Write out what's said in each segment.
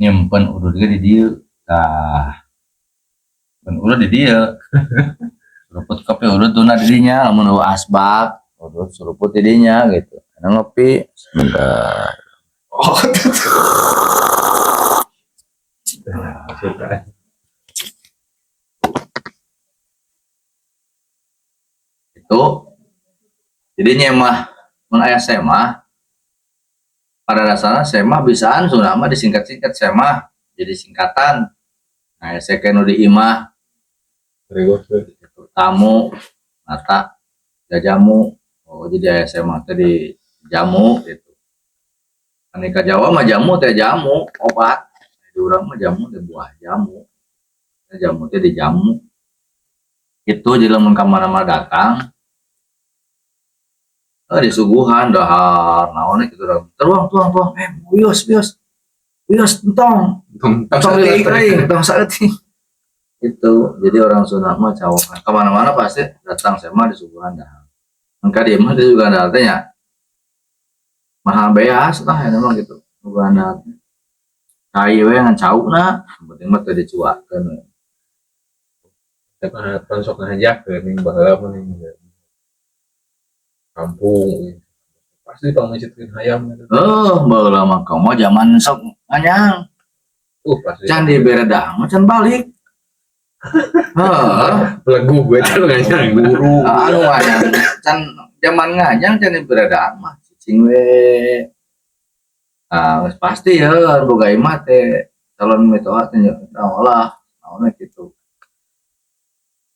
nyimpen udud di dieu tah urut di dieu seruput kopi urut tuna di dinya lamun asbak urut seruput di dinya gitu karena ngopi sebentar itu jadinya mah mun aya semah pada dasarnya semah bisaan sudah mah disingkat-singkat semah jadi singkatan. Nah saya kena di imah tamu mata jajamu oh jadi semah tadi jamu gitu aneka Jawa mah jamu teh jamu obat di orang mah jamu teh buah jamu jamu teh di jamu itu jadi lamun ka mana-mana datang disuguhan dahar naon gitu tuang bios entong saeutik itu jadi orang Sunda mah cawokan kemana-mana pasti datang sama disuguhan dahar mangka dia mah dia juga ada artinya maha beas lah ya memang gitu suguhan dahar kayu yang caukna penting mah teu dicuakeun kan sok ngajak ke ning baheula meuning kampung pasti pangecitkeun hayam gitu. Baheula mah kamu zaman sok nganyang. Pasti. Can di beredang can balik. Lagu gue can nganyang guru. Anu nganyang can zaman nganyang can di beredang mah cicing we. Geus pasti ya boga imah teh calon mitoha teh olah naonna kitu.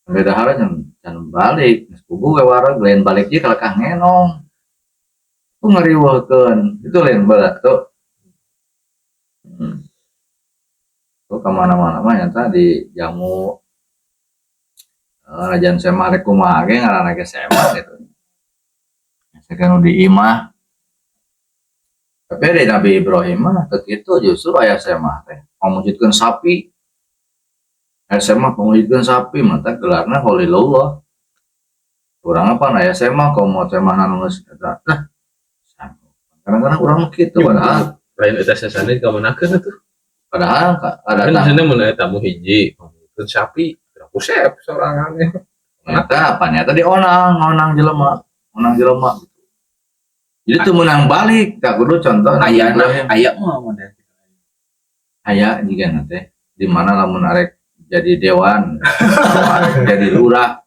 Beda hal can balik geus puguh we wareg lain balik ieu kalekah ngenong. Tuh ngariweukeun itu lain balat tuh tuh kemana-mana mah nyata di jamu rajan semah rek kumaha ge ngaranna ge semah gitu sekarang di imah tapi di Nabi Ibrahim mah kitu justru aya semah teh pamujudkeun sapi aya semah pamujudkeun sapi mah teh gelarna Khalilullah urang apa aya semah komo semah anu geus eta kadang-kadang urang mah kitu padahal lain eta sasana dikamunakeun atuh padahal ada tamu mun tamu hiji pamujudkeun sapi kusep sorangannya ternyata apa nyata onang jelema gitu jadi tuh menang balik tak kudu contoh aya mah model aya juga nanti di mana lamun arek jadi dewan jadi lurah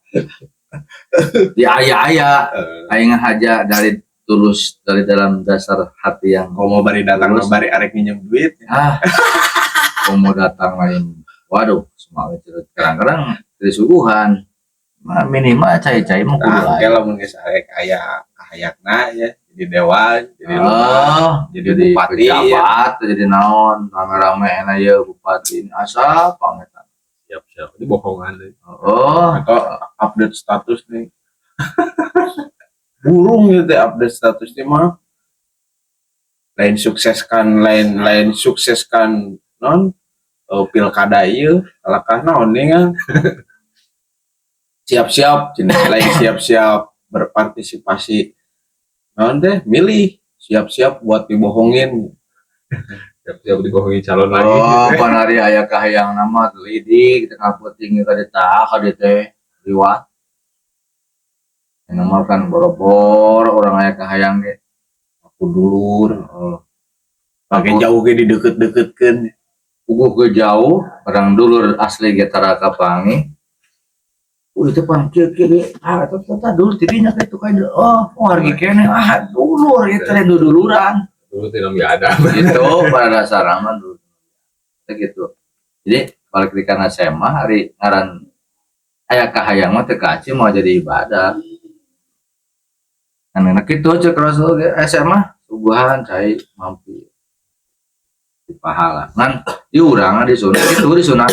di aya ngahaja dari tulus dari dalam dasar hati yang mau bari datang bari arek minjem duit mau datang lain waduh semangat kadang-kadang disuguhan minimal cai-cai mau kudu lain kalau mun geus arek aya kahayakna ya jadi dewan jadi bupati pejabat jadi naon rame-rame enak ya bupati asa pangetan siap ini bohongan deh atau update status nih burung gitu update status nih mah lain sukseskan non pilkada ieu kalakah naon kan siap-siap lain siap-siap berpartisipasi naon deh milih siap-siap buat dibohongin siap-siap dibohongin calon lagi panari aya kahayang nama lidi kita ngaputing ka eta teh liwat nama kan boro-boro orang aya kahayang ge aku dulur pakai jauh ge dideket-deketkeun puguh ke jauh orang dulur asli ge tara kapangi itu pan kiri tata dulu tidinya kayak itu kayak hargi kene dulur itu teh duluran dulu tidak ada gitu pada dasar aman dulu gitu jadi balik di karena semah hari ngaran aya kahayang mah teu kaci mau jadi ibadah kan enak kitu cek rasul ge semah suguhan cai mampir di pahala kan di urang di sunat itu di sunat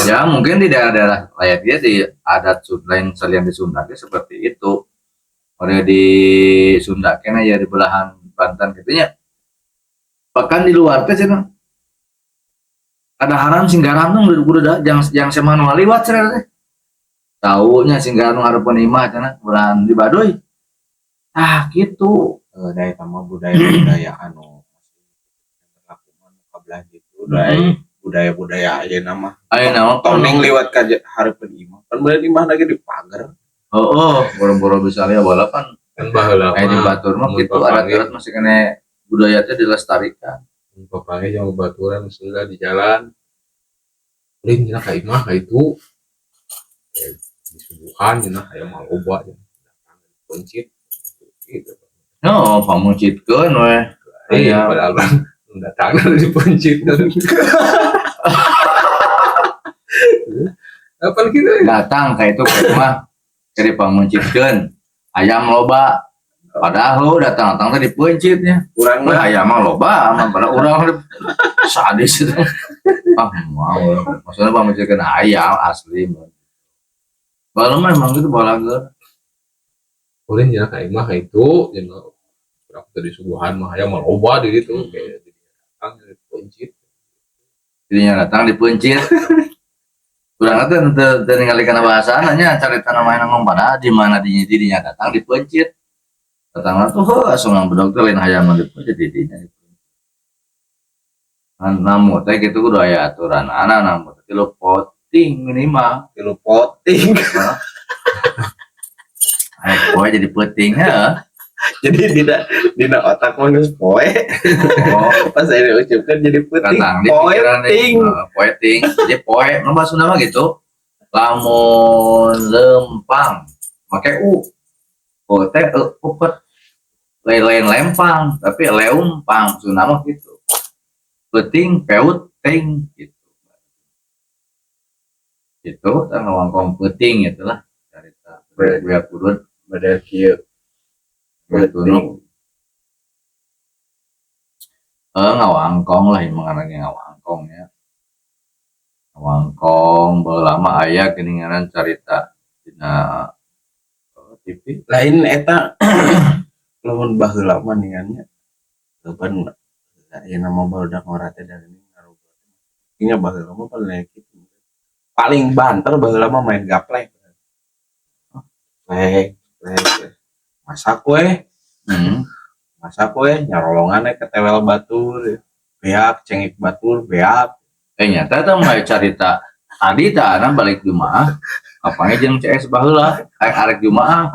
ya mungkin di daerah-daerah layak dia di adat lain salian di Sunda seperti itu oleh di Sunda kena ya di belahan Banten gitunya bahkan di luar teh cenah ada haram singgaran tuh udah yang semanual liwat cenah taunya singgaran hareupeun imah cenah bulan di Baduy gitu daya tambah budaya anu budaya aja nama Ayo nama toning lewat kaja harapan imah kan bener imah lagi di pagar boro-boro bisa lihat balapan kan baheula di batur mah gitu adat masih kena budayanya dilestarikan papange jeung baturan sudah di jalan lain cenah ka imah ka itu disuguhan cenah aya maloba pencit gitu no pamuncitkeun we iya padahal datangna dipencit apa gitu datang ka itu mah ke pamuncitkeun ayam loba padahal lu datang teh dipencitnya kurang mah ayam mah loba mah pada urang sadis itu mau maksudnya pamuncitkeun ayam asli baru memang gitu balageun boleh cenah ka imah itu cenah urang teh disuguhan mah aya maloba di ditu kayak datang dipencit jadinya datang dipencit kurang itu ningali kana bahasana nya carita namanya ngomong pada di mana dinya datang dipencit datang tuh langsung bedog teh lain hayam dipencit dinya namu teh kitu kudu aya aturan namu teh lu poting minimal kilu poting aya poe jadi peting ya jadi dina otak mah geus poe pas saya ucapkan jadi peting datang di pikiran poeting jadi poe nu bahasa Sunda mah gitu lamun lempang make u teh upet lain lempang tapi leumpang Sunda mah gitu peting peut ting gitu itu teh ngawangkong peting itulah carita biar kudun badal kieu peting ngawangkong lah yang mengarangnya ngawangkong ya ngawangkong lama aya geninganan carita dina TV lain eta lamun baheula mah ningannya ban aya nama barudak ngorate dari ini ngaruba nya baheula mah paling banter baheula mah main gaplek masak we nyarolongan ke tewel batur beak cengik batur beak nyata tuh mulai carita tadi tak balik Jumaah apanya jeung CS baheula arek Jumaah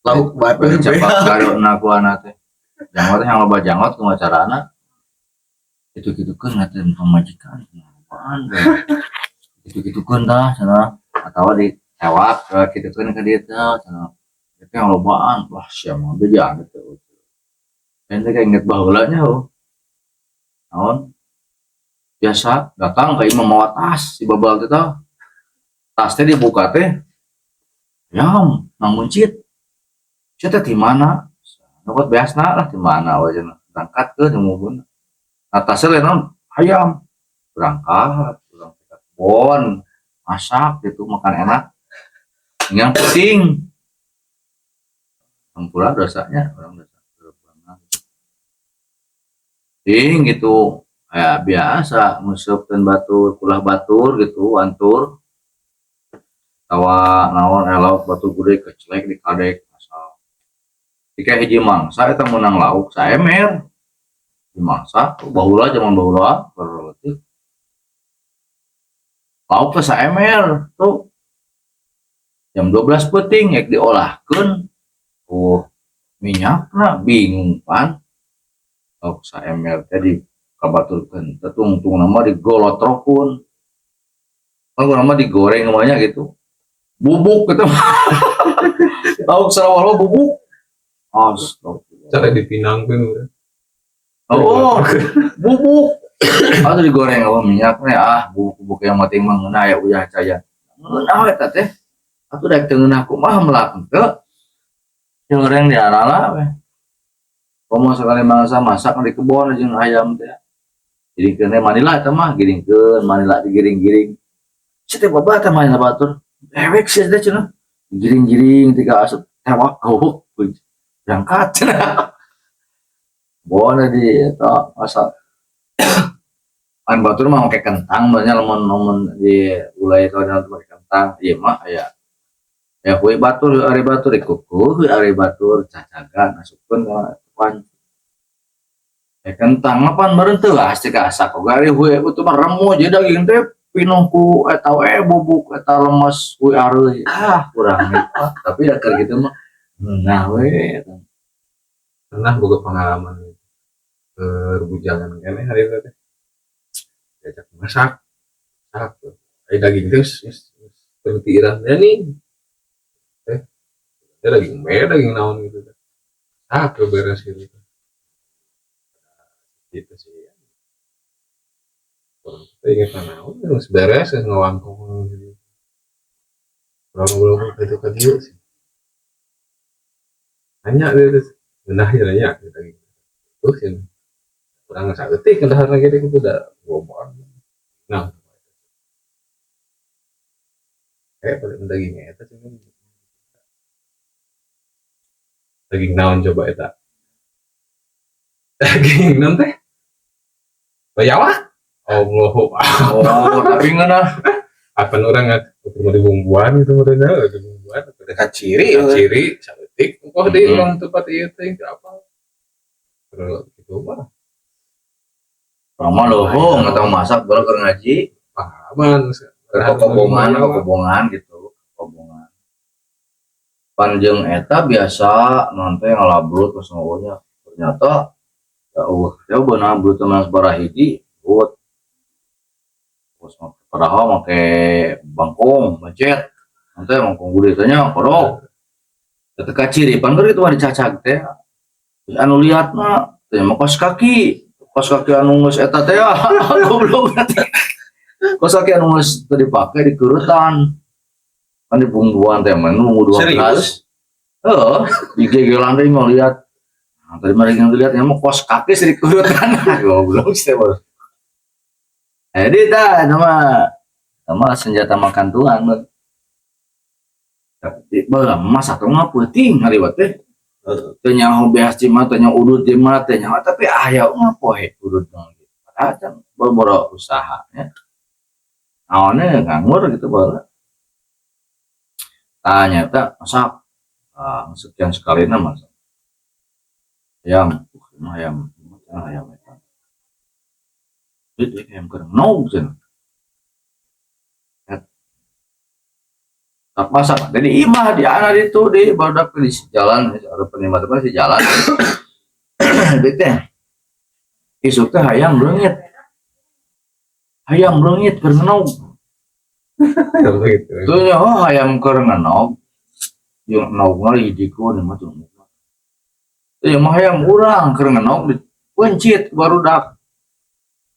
lauk batur cepat garona ku anak teh jangot yang loba jangot kumaha carana gitu-gitukeun ngaten pamajikan apaan gitu-gitukeun tah cenah atawa di tewak gitukeun ka dieu teh cenah itu yang lobaan wah sia mah bejaan teh ente kayak inget baheula nya naon biasa datang ka imah mawa tas si babal teh tas teh dibuka teh yam nang muncit sia teh di mana dapat beasna lah di mana we cenah berangkat ke nyumuhun nah tasnya lain ayam berangkat ke kebon masak gitu makan enak yang penting pula dosanya orang dosa ting gitu ya biasa musupkeun batur kulah batur gitu antur tawa naon elok batu gede kecelek di kadek asal jika hiji mangsa eta menang lauk saemer dimangsa baheula zaman baheula berarti lauk teh saemer tuh jam 12 peuting yak diolahkeun minyakna bingung pan lauk saemer teh di kabaturkeun tetung-tung nama digolotrokun nama digoreng namanya gitu bubuk gitu lauk sarawalo bubuk cara dipinangkeun bubuk atau digoreng apa minyaknya bubuk yang mati mengenai ya uyah caya ngeunah eta teh atuh daek teu ngeunah kumaha melakeun goreng di alala we komo sekali mangsa masak di kebon jeung ayam teh giringkeun manila eta mah giringkeun manila digiring-giring sia teh babah teh manila batur ewek sia teh cenah giring-giring tiga asup tewak kau berangkat cenah boleh di eta masak an batur mah make kentang banyak lemon di gulai itu ada pakai kentang ieu mah aya kue batur ari batur dikukuh ari batur cacagan masukkeun ka pan kentang mah pan meureun teu asti kasak gari we itu mah remu jadi daging teh pinuh ku eta bubuk eta lemes we areuy kurang tapi da keur kitu mah nah we pernah boga pengalaman berbujangan kene hari itu teh diajak masak daging teh seperti irasnya nih daging merah daging naon gitu beres gitu sih orang kita ingat naon terus beres ngawangkung gitu orang itu kan dia sih hanya dia benar nanya gitu terus yang kurang nggak sakit kan dah lagi itu udah gomor nah kayak pada dagingnya itu sih daging naon coba itu daging naon teh bayawak Allah tapi ngeunah apa orang nggak cuma di bumbuan gitu mereka di bumbuan dekat ciri saeutik kok di orang tempat ieu teh apa terus gitu mah Rama loh, nggak tahu masak, baru keur ngaji, pahaman kobongan gitu, kobongan. Panjang eta biasa nanti ngalabrut terus ngawurnya, ternyata ya benar brut teman sebarah hiji, brut. Terus padahal make bangkong, macet, nanti bangkong gede tanya, kodok. Ketika ciri, panggil itu mah dicacag teh, anu lihat mah, tanya mau kos kaki anu geus eta teh goblok teh. Kos kaki anu geus teu dipake di keurutan. Kan di bumbuan teh mah nunggu 12. Heeh, di gegelan teh mau lihat. Nah, tadi mereka lihat mah kos kaki di keurutan. Goblok teh bos. Jadi dah nama senjata makan Tuhan. Tapi masak mah penting hari teh. Tanya beas cima tanya udut cima tanya tapi ayah mah poe udut gitu aja berboro usahanya awalnya nganggur gitu baru tanya tak masak sekian sekali nama masak ayam itu ayam kering no sih tak masak jadi imah di anak itu di badak di jalan ada penikmat apa di jalan gitu isuk teh hayam beungit keur ngenog tuh nya hayam keur ngenog jeung nogna hijiko mah tuh teh mah hayam urang keur ngenog dipencit barudak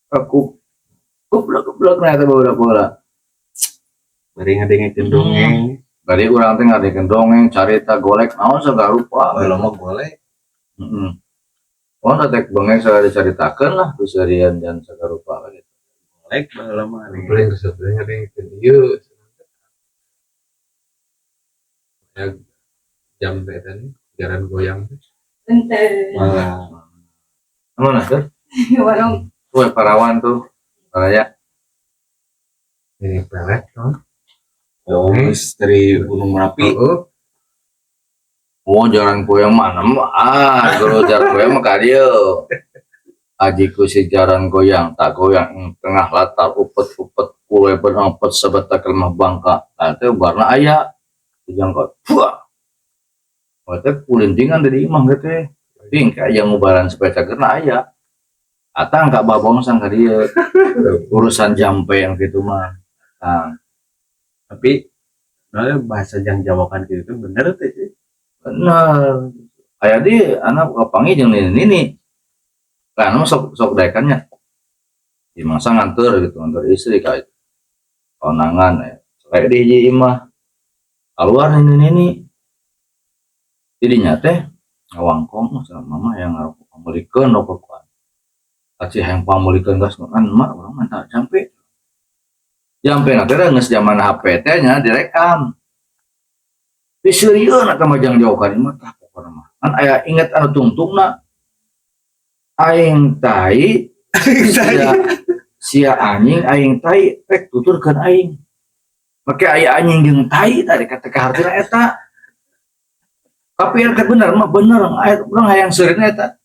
aku goblok na eta barudak bari ngadengkeun dongeng bari urang teh ngadengkeun dongeng carita golek naon segala rupa baheula mah golek oh teh bengeng sagala dicaritakeun lah bisarian dan segala rupa gitu golek baheula mah paling sebenarnya ngadengkeun ieu ya jam teh tadi jaran goyang teh Ente. mana tuh Warung kue parawan tuh raya ini pelet kan dari Gunung Merapi oh jaran goyang mana mah kalau jaran goyang mah kadieu ajiku si jaran goyang tak goyang tengah latar upet kule berempet sebeta kelmah bangka teh warna aya dijangkau buah teh kulintingan dari imah gitu tingkah yang ngubaran sepeda kena aya atang kak babong sang dia urusan jampe yang gitu mah tapi soalnya bahasa jang jawakan gitu bener teh bener kayak di anak kapangi jeung nini kan sok daekannya di masa nganter gitu nganter istri kayak konangan kayak di hiji imah keluar nini jadinya teh ngawangkong sama mama yang pamulikeun rokok acih yang pamulikeun gas kan mak urang mah tak jampe nanti geus zaman HP teh nya direkam diseureun eta majang jauh ka imah tah pokona mah kan aya inget anu tungtungna aing tai sia anjing aing tai pek tuturkeun aing make aya anjing jeung tai tadi kata hartina eta tapi yang bener mah bener urang hayang seureun eta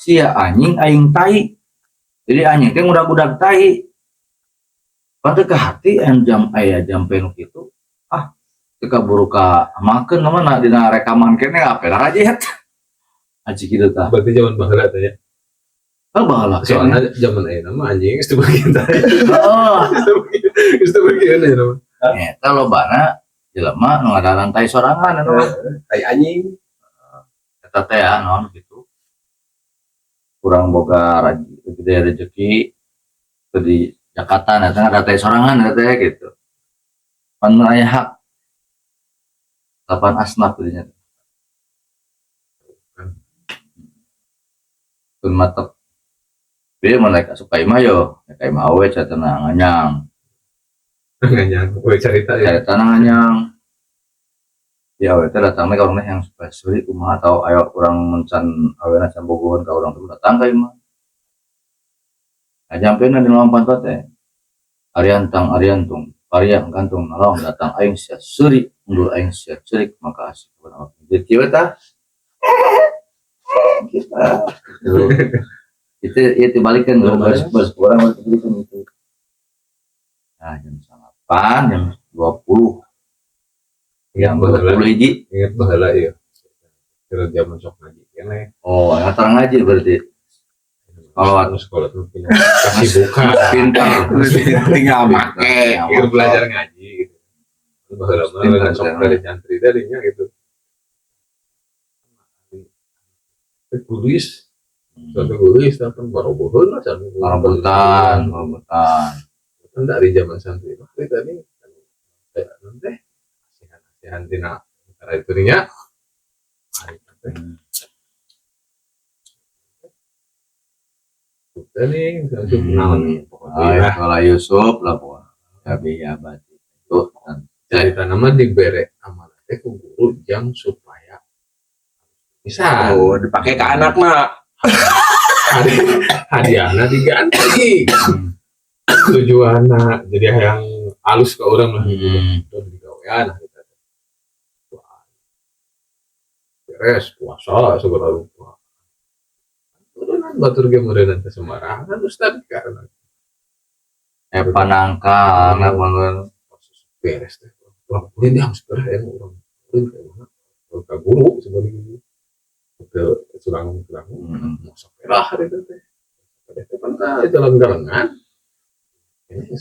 sia anjing aing tai. Jadi anjing teh ngudag-udag tai. Pada ke hati jam jam penuk itu ketika buru ka makan mana dina rekaman kene apa lah aja aji gitu tah. Berarti zaman baheula teh ya. Bahala Soalnya zaman ayeuna mah anjing geus teu bagian teh. heeh Geus teu bagian ayeuna mah. eta lobana jelema nu ngadaran tai sorangan anu kayak anjing. eta teh naon gitu kurang boga gede rezeki di Jakarta eta ada tai sorangan eta teh gitu pan aya hak kapan asnaf dinya tun matek dia mereka suka imah yo kayak imah awe catana nganyang Nganyang we cerita ya. catana nganyang ya awe teh datang ke orang yang suka suri kumaha atau ayo kurang mencan awena can bogohan ka urang teh datang ka imah ajampena di lawan pantot teh ariantung Pariang gantung nalong datang aing sia suri mundur aing sia cerik maka asik kepada Allah jadi kieu tah kita itu balikan baris kurang balikan itu nah jam 8 jam 20 jam 20 hiji Ingat baheula ieu. Kira zaman sok ngaji keneh. oh yang terang aja berarti kalau Anu sekolah tuh punya kasibukan. pintar Tinggal make. Kira belajar ngaji gitu. Baheula mah sok dari santri tadinya gitu. Tulis satu tulis datang baroboheun lah sampai rambutan kan dari zaman santri mah tadi kayak nanti asihan tina cara itu nya tadi langsung kenalan pokoknya kalau Yusuf lah pokoknya ya berarti itu cerita nama dibere amanah teh ku guru jam supaya bisa Oh, dipakai ke anak mah. hadiahnya diganti tujuannya jadi yang halus ke orang lah gitu dan digawean gitu beres puasa segala rupa turunan batur ge meureun teh sembarangan ustad karena panangka nggak bangun beres teh wah ini harus beres yang orang kayak mana ke guru sebagai guru ke surang mau sepeda itu teh itu kan jalan galengan ini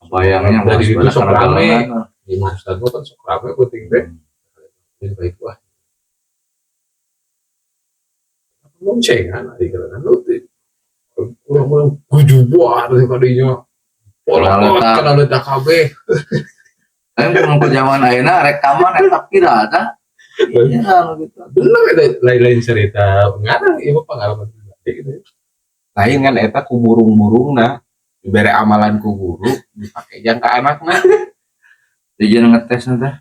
bayangnya dari itu sok rame galengan. di Ustad gua kan sok rame penting teh jadi baik wah boncengan di galengan lu teh orang kujubuan dari kadinya polok kan ada kabeh Ayo mau zaman ayeuna rekaman eta kira ada iya gitu bener ada lain-lain cerita ngarang ieu pengalaman pribadi gitu Lain kan eta ku burung-burungna dibere amalan ku guru dipakai jang ka anakna. dia ngetes teh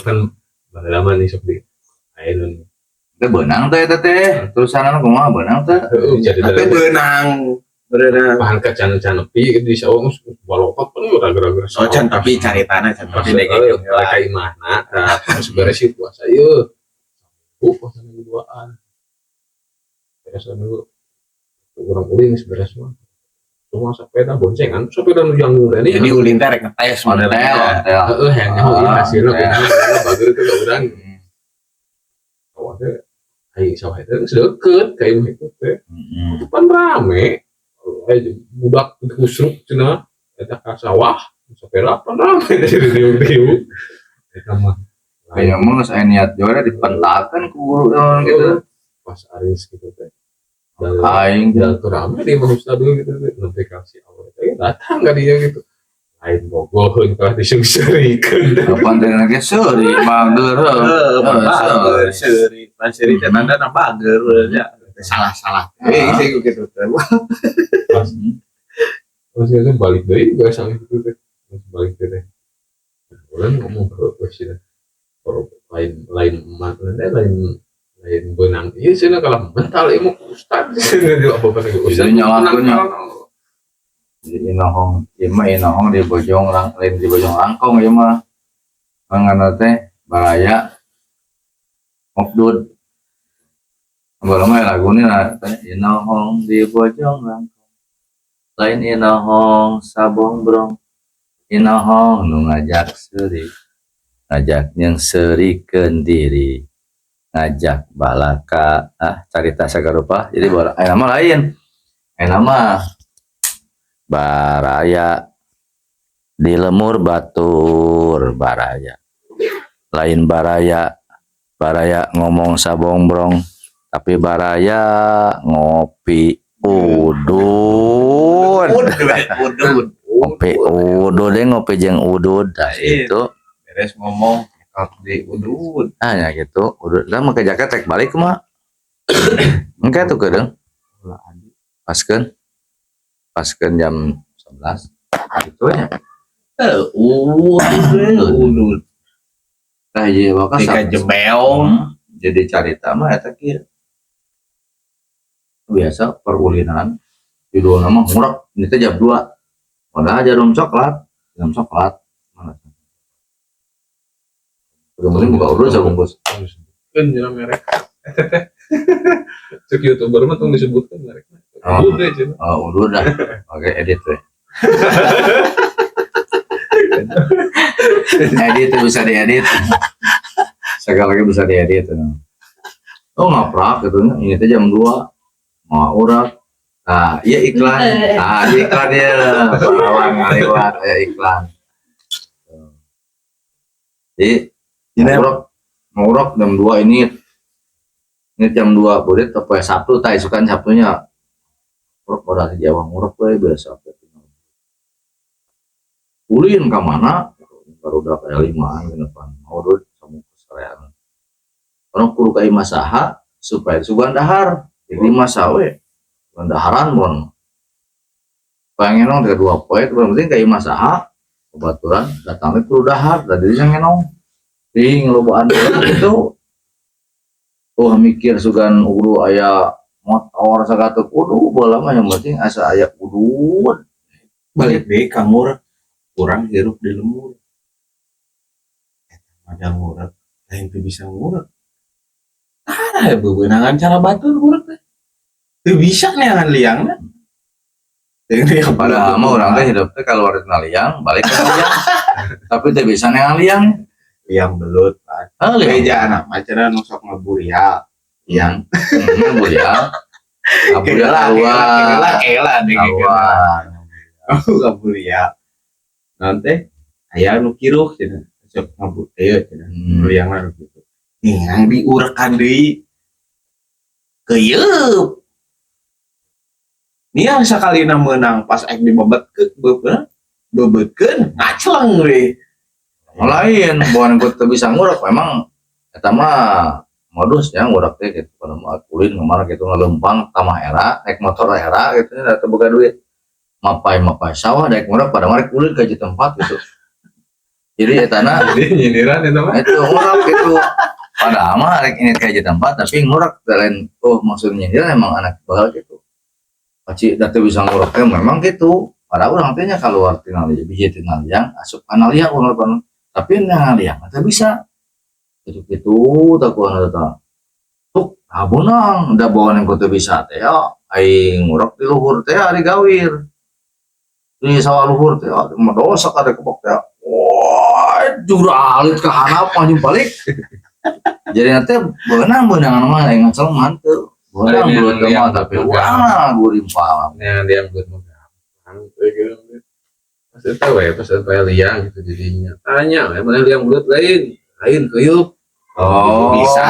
kan lama nih sok di ayeuna teh beunang teh eta teh terusanana kumaha beunang teh jadi Tapi berenang bahan kacan-canepi di sawah balokot pun gara-gara Oh, can tapi caritana can tapi Maksudnya mereka imahna terus beres sih puasa yuk puasa minggu duaan beres dulu orang ulin beres mah semua sepeda boncengan sepeda nu janggung tadi jadi ulin teh rek ngetes modelnya. yang nyawa hasilnya bagus itu gak berani awalnya ayo sawah itu sedeket kayak itu teh itu kan rame budak kusruk cina eta ka sawah sepeda pan rame dari riu-riu eta mah kayak mah saya niat juga dipentakan ku guru gitu pas aris gitu teh aing dan tuh rame di mana ustad dulu gitu notifikasi awal teh datang gak dia gitu lain bogoh kalau disungsurikan kapan teh lagi seuri mager Seri teh tanda na bager ya. Salah. Sih gitu teh. terus kita balik dari juga sama itu teh balik deh orang ngomong ke sih lain benang iya sih kalau mental ilmu ustad sih apa lagi bisa nyalakannya di inohong di bojong lain di bojong rangkong ya mah mangana teh balaya mokdud Kalau mah lagu ini inohong di bojong langkong, lain inohong sabong brong, inohong nu ngajak yang serikeun diri, ngajak balaka carita sagarupa. Jadi nama lain, nama baraya di lemur batur baraya, lain baraya ngomong sabong brong, tapi baraya ngopi udud. Ngopi jeung udud. Itu beres ngomong di udud. Ya gitu. Udud lah make jaket rek balik mah. Engke tuh kedeung. Paskeun jam 11. Gitu nya. Udud. Tah ieu wae Tika jebeong. Jadi carita mah eta kieu. Biasa perkulinan judul nama murah ini teh jam 2 padahal jarum coklat mana kemudian buka urut sebungkus kan jalan merek cek youtuber mah tuh disebutkan mereknya udah aja udah dah oke edit tuh edit tuh bisa diedit sekali lagi bisa diedit oh ngaprak gitu ini teh jam 2 mau urat. Iya iklan. Iklan dia. Bawang lewat iklan. Jadi ngurok jam 2 ini jam 2 boleh tapi Sabtu tah isukan Sabtunya. Ngurok pada di Jawa ngurok we biasa. Ulin ke mana? Baru udah kayak 5 ke depan. Mau dulu sama kesarean. Orang kudu ka imah saha supaya sugan dahar. Jadi masawe bandaharan bon pengen nong 2 poe penting kayak masaha kebaturan datangnya kudu dahar dari yang ngenong ting lobaan itu mikir sugan udu aya motor sagatu kudu bola mah yang penting asa aya kudu Balik deh kamur kurang hirup di lemur ada ngurek lain tuh bisa ngurek ada bebenangan cara batur ngurek tuh bisa nih yang liang pada mah orang teh hidup teh kalau ada liang balik ke liang tapi teh bisa yang liang belut gereja anak maceran nusok ngaburia liang ngaburia ngaburia nanti aya nu kiruh cenah sok ngabur cenah liang mah gitu yang diurekan deui keueup niang sakalina meunang pas ek dibebetkeun ngaceleng we lain bukan ku teu bisa ngurek memang eta mah modus ya ngurek teh gitu kana mah kulin kemana gitu ngalempang tamah era naik motor era gitu nya teu boga duit mapai sawah naik ngurek pada mah kulin ka tempat gitu jadi eta na jadi nyindiran itu mah itu ngurek gitu pada mah rek ini ka tempat tapi ngurek lain maksudnya dia emang anak bakal gitu Paci datu bisa ngurek memang gitu. Pada orang tanya kalau tinggal biji tinggal liang, asup kanal liang urang tapi nang liang teu bisa. Itu tak kuana eta. Tuh, abonang da bawa nang teu bisa teh aing ngurek di luhur teh ari gawir. Di sawah luhur teh dosa kada kebok teh. Wah, juralit ka harapan jeung balik. Jadi nanti beunang mah aing ngacel manteu. Orang belum teman tapi wah gue rimpal. Yang dia buat gampang, gitu. Pas itu liang gitu jadinya. Tanya, mana liang bulat lain kuyup. Oh bisa.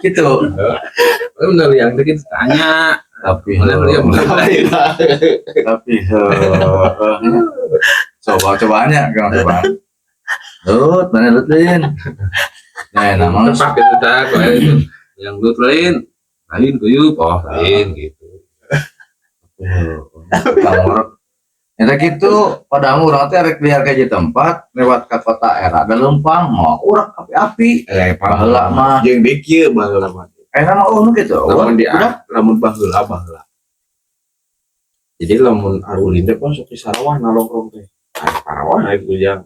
Gitu. Bener liang itu tanya. Tapi coba-cobanya kan coba. Lut, mana lutin? Nah, namanya pakai itu tak, yang lut lain kuyup, lain gitu. Kamar, eta gitu. Pada orang teh rek liar ke tempat lewat ke kota era ada lempang, mau urak api-api. Baheula mah jeung di kieu baheula mah. Mah gitu. Lamun baheula. Jadi lamun arulin teh pun sok di sarawah nalongkrong teh. Parawah itu yang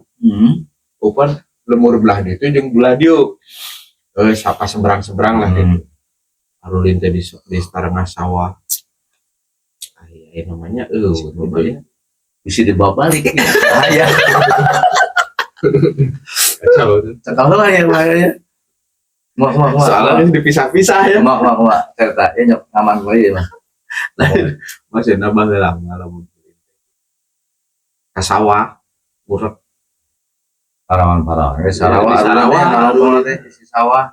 Upan lemur belah dia itu jeung belah dia. Sapa seberang-seberang lah gitu. Arulin teh di setengah sawah. Namanya namanya Bisa dibawa balik. Ya. Kacau tuh. Sekarang lah yang bahaya. Mak. soalnya dipisah-pisah ya. Mak. Ceritanya nyok ngaman gue ya, Mas. Masih nambah gelang ngalamun. Ka sawah, urep Parawan. Di Sarawak. Di sawah.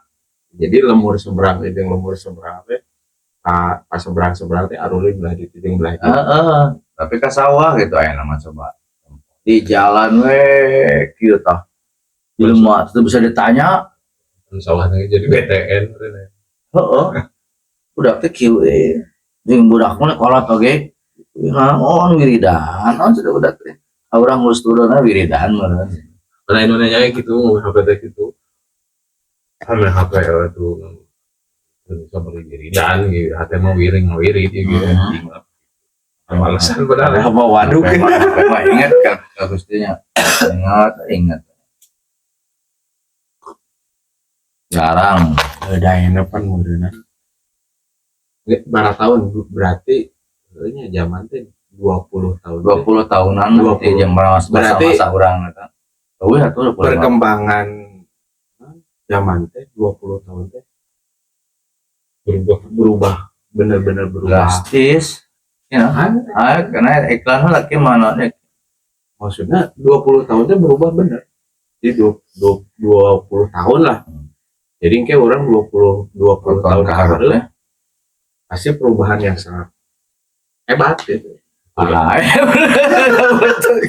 Jadi lemur seberang teh pas seberang teh arulin belah di jeung belah itu. Tapi ke sawah gitu aya nama coba. Di jalan kieu tah. Jelema itu bisa ditanya, Sawahnya jadi BTN. heeh. Budak teh kieu jeung budak mah kolot oge. Naon wiridan, naon sudah budak teh. Urang ngurus turunna wiridan meureun. Karena Indonesia gitu, ngomong HP teh gitu. Sama HP itu bisa berdiri dan HP mau wiring gitu. Malesan padahal. Apa waduk. Mah ingat kan Gustinya. Ingat. Jarang. Daena pan meureunna. Berapa tahun berarti zaman teh 20 tahun. 20 tahunan 20. nanti jam Berarti masa urang eta. Eueuh atuh 20. Perkembangan zaman teh 20 tahun teh berubah bener-bener berubah. Drastis. Ya, karena iklan lagi mana nih? Maksudnya 20 tahun teh berubah bener. Jadi 20 tahun lah. Jadi kayak orang 20 tahun ke lalu ya. pasti perubahan yang sangat hebat gitu. Betul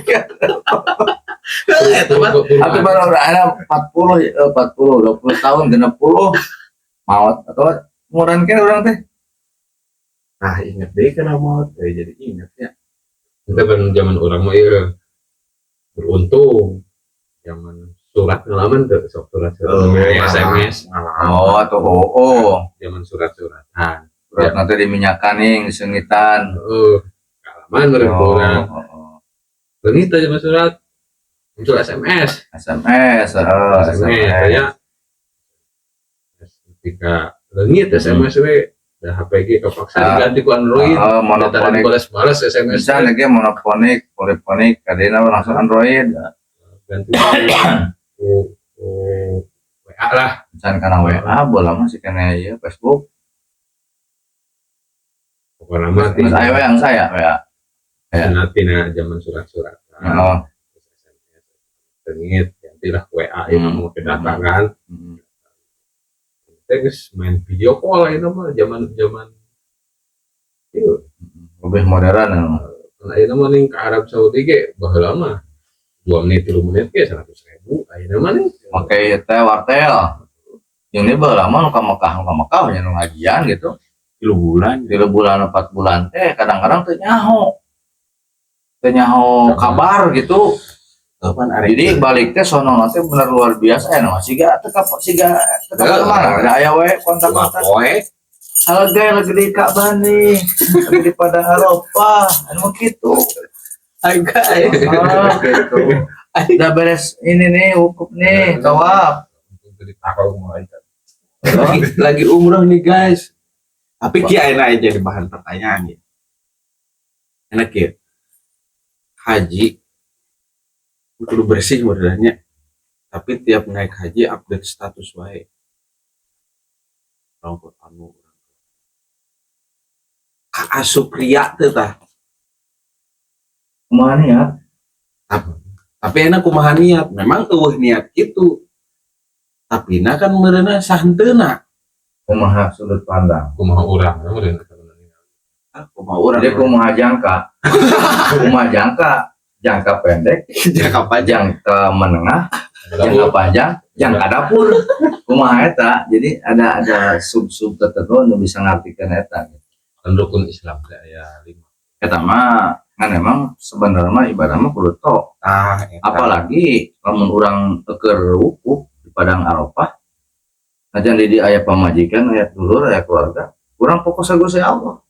kan. Atau baru ada 40 20 tahun 60 maut atau umuran kan orang teh. Nah inget deh karena mau jadi inget ya. Kita kan zaman orang mah ya beruntung. Zaman surat ngalaman tuh, surat SMS. Atau Zaman surat-suratan. surat nanti diminyakan nih, disengitan. Kalaman orang. Begitu zaman surat. Muncul SMS. SMS. Kayak ketika lengit SMS dah HPG kepaksa diganti ku Android. Monoponik. Balas SMS. Bisa lagi monoponik, poliponik, kadena langsung Android. Ganti ku WA lah. Misalnya karena WA, bola masih kena ya Facebook. Pokoknya mah Terus ayo yang saya WA. nanti zaman surat-suratan. Oh. Lengit gantilah WA yang mau kedatangan. Terus main video call ini mah zaman itu Lebih modern ya. nah ini mah nih ke Arab Saudi ke baheula mah 2 menit 3 menit ke 100.000 ayeuna mah nih Pakai teh wartel. Yang ini lama nu ka Mekah nya nu ngajian gitu. 3 bulan 3 bulan 4 bulan teh kadang-kadang teu nyaho kabar gitu. kapan Jadi balik teh sono teh bener luar biasa ya siga teu mana ada aya we kontak-kontak. Harga lagi di Ka'bah nih, lagi di Padang Arafah, anu gitu. Gitu. Udah beres ini nih, wukuf nih, tawaf. jadi takau malaikat lagi umroh nih guys. Tapi kia enak jadi bahan pertanyaan ya. Enak ya. Haji kudu bersih modelnya. Tapi tiap naik haji update status wae. Rambut anu asup ria teh tah. Kumaha niat? Tapi enak kumaha niat. Memang eueuh niat gitu. Tapi na kan meureunna sahenteuna. Kumaha sudut pandang. kumaha urang meureun Kumaha urang. Jadi kumaha jangka pendek, jangka menengah, jangka panjang, jangka dapur. Kumaha eta? Jadi ada sub tertentu yang bisa ngartikeun eta. kan rukun Islam teh aya 5 Eta mah kan emang sebenarnya mah ibadah mah kudu tok. Apalagi lamun urang keur wukuf di Padang Arafah. Najan di aya pamajikan, aya dulur, aya keluarga, urang fokus ka Gusti Allah.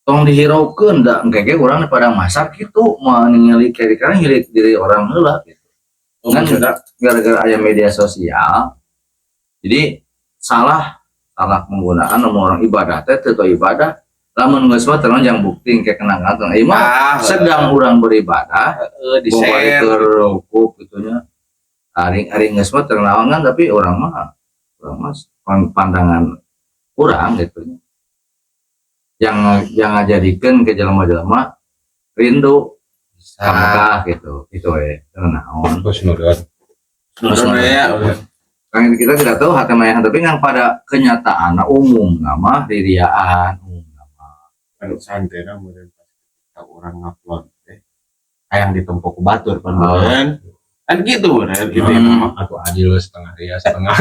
Tong dihiraukeun da engke urang di Padang Masak kitu mah ningali kiri kanan hilik diri orang heula gitu. Kan gara-gara aya media sosial jadi salah penggunaan nomor orang ibadah teh teu ibadah lamun geus mah teronjang bukti kayak kenang kantong ieu mah sedang urang beribadah di share terukuk gitunya ari geus mah ternawangan tapi orang mah pandangan urang gitu yang ngajadikeun ke jelema-jelema rindu ka Mekah gitu we naon Terus nurut. kan kita tidak tahu hati mayang tapi yang pada kenyataan umum nama ririaan umum nama kan santai kemudian pas orang ngupload yang ditempuk batur kan gitu bener gitu Aku adil setengah ria setengah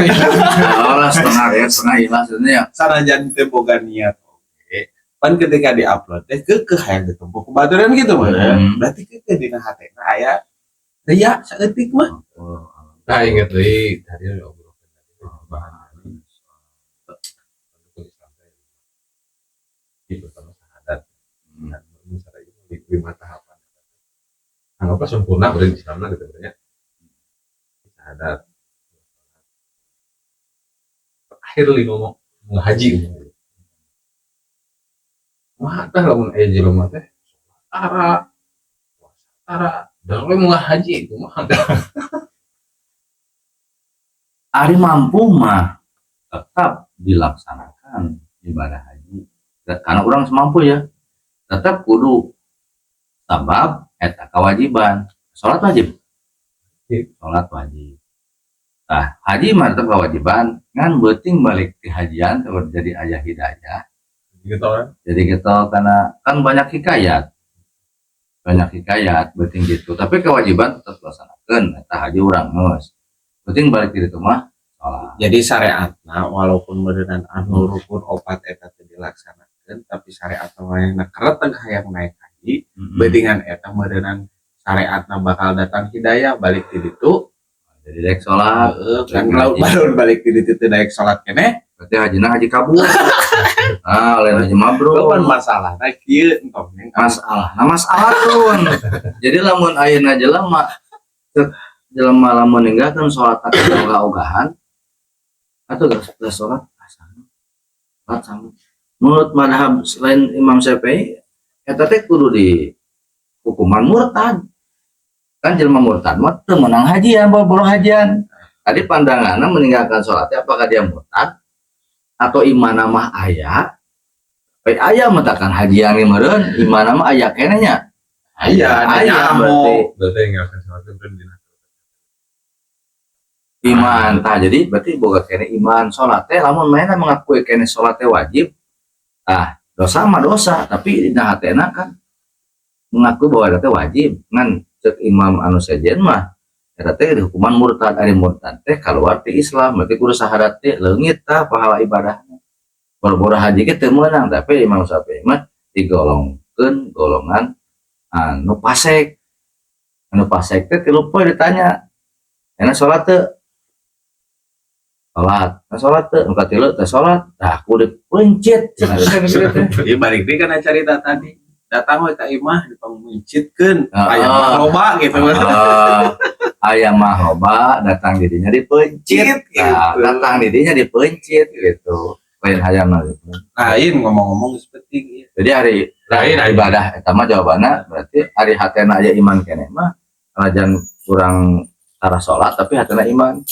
setengah ikhlas sebenarnya sanajan teh boga niat kan ketika diupload kekeh yang ditempuk baturan gitu berarti kekeh dina hatena aya ria saeutik mah nah inget deui tadi obrolkan tadi bahan untuk Islam itu pertama syahadat dan misalnya itu 5 tahapan anggaplah sempurna udah Islamna gitu ya syahadat akhir li ngomong ngahaji mah tah lamun aya jelema teh ara dan we mau ngahaji itu mah ari mampu mah tetap dilaksanakan ibadah haji karena orang semampu ya tetap kudu sabab eta kewajiban sholat wajib nah haji mah tetap kewajiban ngan beuting balik ke hajian jadi aya hidayah gitu kan jadi gitu karena kan banyak hikayat beuting gitu tapi kewajiban tetap dilaksanakan eta haji urang geus penting balik di itu mah sholat. Jadi syariatna walaupun beneran anu rukun opat eta teh dilaksanakan tapi syariatna yang kereteg hayang naik haji beutingan eta beneran syariatna bakal datang hidayah balik di ditu jadi daek sholat kan baru balik di ditu daek sholat keneh berarti hajina haji kabur lain haji mabrur kan masalah kieu entong masalah tuh jadi lamun ayeuna jelema lamun ninggalkeun salat ogah-ogahan atau geus salat salat sama menurut madhab selain Imam Syafi'i eta teh kudu di hukuman murtad kan jelema murtad mah teu meunang hajian baru hajian tadi pandanganna meninggalkan salatnya apakah dia murtad atau imana mah aya aya matakan hajian ge meureun imana mah aya keneh nya aya berarti ninggalkan salat itu iman tah jadi berarti boga kene iman salat teh lamun mainan mengakui kene salat teh wajib dosa mah dosa tapi dina hatena kan mengaku bahwa eta teh wajib ngan cek imam anu sejen mah eta teh hukuman murtad ari murtad teh kaluar ti Islam berarti kudu syahadat teh leungit tah pahala ibadahna boro-boro haji ge teu meunang tapi Imam Syafi'i mah digolongkeun golongan anu pasek teh tilu poe ditanya enak salat teu salat teu nu katilu teh salat tah kudu pencit ieu balik deui kana carita tadi datang we ka imah dipamuncitkeun aya mah loba gitu aya mah loba datang didinya dipencit datang didinya dipencit gitu lain hayang gitu lain ngomong-ngomong seperti jadi hari lain ibadah eta mah jawabanna berarti hari hatena aya iman keneh mah lajan kurang arah salat tapi hatena iman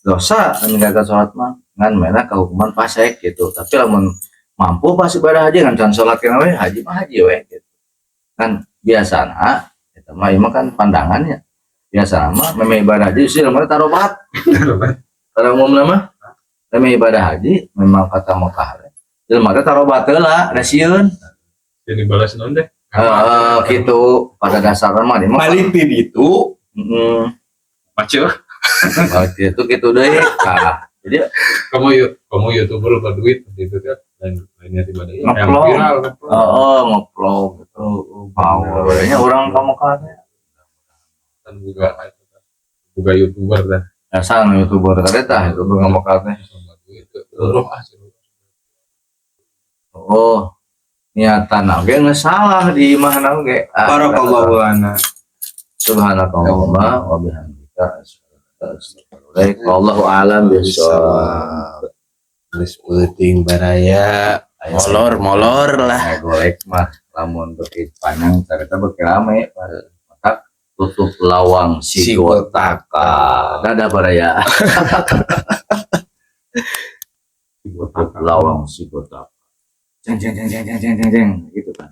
dosa meninggalkan salat mah ngan mena kehukuman fasik gitu tapi lamun mampu pas ibadah haji ngan can salat keneh we haji mah haji we gitu kan biasana eta mah ieu kan pandangannya biasa mah memang ibadah haji sih lemah tarobat cara umum mah memang ibadah haji memang kata Mekah jelema teh tarobat heula resieun jadi balas naon deh gitu pada dasarnya mah di balik di ditu macet itu gitu deh jadi kamu YouTuber lupa duit gitu kan lainnya tiba yang viral ngeplong gitu powernya orang kamu kan kan juga YouTuber dah dasar YouTuber tadi tah itu kamu kan niatan oge nggak salah di mana oge barakallahu lana subhanakallahumma wa bihamdika Baik, wallahu alam bisawab. Terus penting baraya molor lah. Nah, golek mah lamun beuki panjang carita beuki rame maka tutup lawang sigotaka. Dadah baraya. Tutup lawang sigotaka. Jeng jeng jeng jeng jeng jeng jeng gitu kan.